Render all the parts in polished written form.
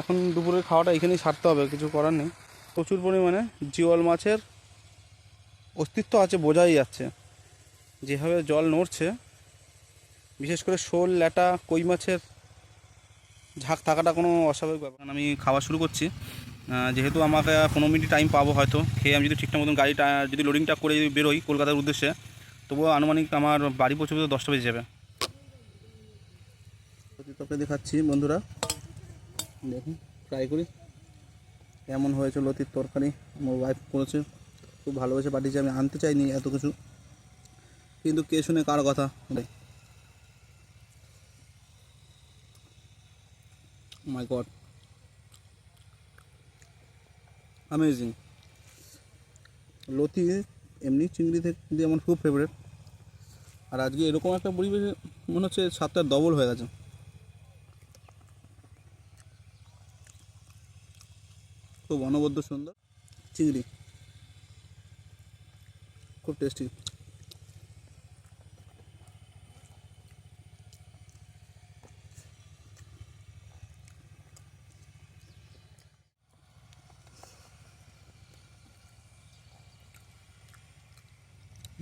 এখন দুপুরের খাওয়াটা এখানেই সারতে হবে, কিছু করার নেই। প্রচুর পরিমাণে জিওল মাছের অস্তিত্ব আছে, বোঝাই যাচ্ছে যেভাবে জল নড়ছে। বিশেষ করে শোল, ল্যাটা, কই মাছের ঝাঁক থাকাটা কোনো অস্বাভাবিক ব্যাপার। আমি খাওয়া শুরু করছি, যেহেতু আমাকে 15 মিনিট টাইম পাবো হয়তো। খেয়ে আমি যদি ঠিকঠাক মতন গাড়িটা যদি লোডিংটা করে যদি বেরোই কলকাতার উদ্দেশ্যে, তবুও আনুমানিক আমার বাড়ি পৌঁছতে 10টা বেজে যাবে। তোকে দেখাচ্ছি বন্ধুরা, দেখুন ট্রাই করি কেমন হয়েছে। লতির তরকারি আমার ওয়াইফ করেছে, খুব ভালোবেসে পাঠিয়েছে। আমি আনতে চাইনি এত কিছু, কিন্তু কে শুনে কার কথা। মাই গড, অ্যামেজিং। লতি এমনি চিংড়ি থেকে আমার খুব ফেভারিট, আর আজকে এরকম একটা পরিবেশে মনে হচ্ছে স্বাদটা ডবল হয়ে গেছে। খুব অনবদ্য সুন্দর চিংড়ি, খুব টেস্টি।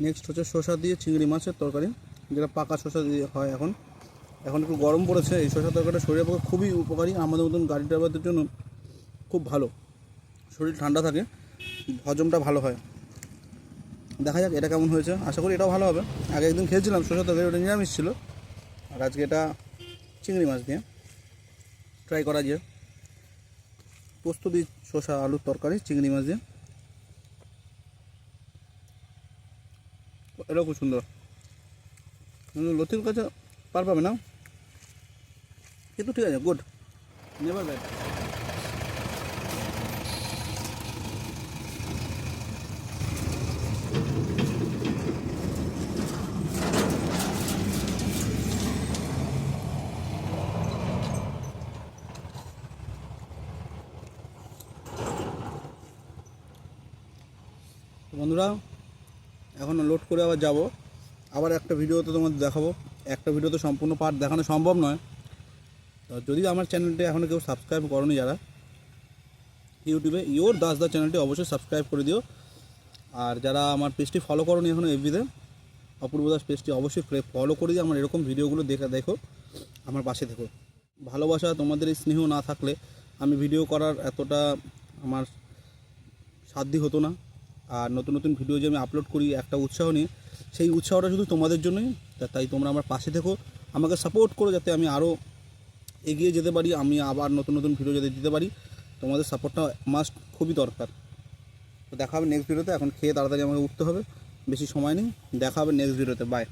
নেক্সট হচ্ছে শসা দিয়ে চিংড়ি মাছের তরকারি, যেটা পাকা শসা দিয়ে হয়। এখন একটু গরম পড়েছে, এই শসা তরকারিটা শরীরের পক্ষে খুবই উপকারী। আমাদের মতন গাড়ি ড্রাইভারদের জন্য খুব ভালো, শরীর ঠান্ডা থাকে, হজমটা ভালো হয়। দেখা যাক এটা কেমন হয়েছে, আশা করি এটাও ভালো হবে। আগে একদিন খেয়েছিলাম শসা তরকারি, ওটা নিরামিষ ছিল, আর আজকে এটা চিংড়ি মাছ দিয়ে ট্রাই করা যায়। পোস্ত দিই শসা আলুর তরকারি চিংড়ি মাছ দিয়ে, এটাও খুব সুন্দর। লতির কাছে পার পাবে না, কিন্তু ঠিক আছে, গুড, নেভার ব্যাড। বন্ধুরা এখন লোড করে আবার যাব, আবার একটা ভিডিওতে তোমাদের দেখাবো। একটা ভিডিওতে সম্পূর্ণ পার্ট দেখানো সম্ভব নয়। তো যদি আমার চ্যানেলটি এখনও কেউ সাবস্ক্রাইব করোনি যারা ইউটিউবে, ইওর দাস দা চ্যানেলটি অবশ্যই সাবস্ক্রাইব করে দিও। আর যারা আমার পেজটি ফলো করোনি এখনও এফবিতে, অপূর্ব দাস পেজটি অবশ্যই ফলো করে দিও। আমার এরকম ভিডিওগুলো দেখো, আমার পাশে থেকো। ভালোবাসা, তোমাদের এই স্নেহ না থাকলে আমি ভিডিও করার এতটা আমার সাধ্য হতো না। আর নতুন নতুন ভিডিও যে আমি আপলোড করি একটা উৎসাহ নিয়ে, সেই উৎসাহটা শুধু তোমাদের জন্যই। তাই তোমরা আমার পাশে থেকো, আমাকে সাপোর্ট করো, যাতে আমি আরও এগিয়ে যেতে পারি, আমি আবার নতুন নতুন ভিডিও যাতে দিতে পারি। তোমাদের সাপোর্টটা মাস্ট, খুবই দরকার। তো দেখা হবে নেক্সট ভিডিওতে। এখন খেয়ে তাড়াতাড়ি আমাকে উঠতে হবে, বেশি সময় নেই। দেখা হবে নেক্সট ভিডিওতে, বাই।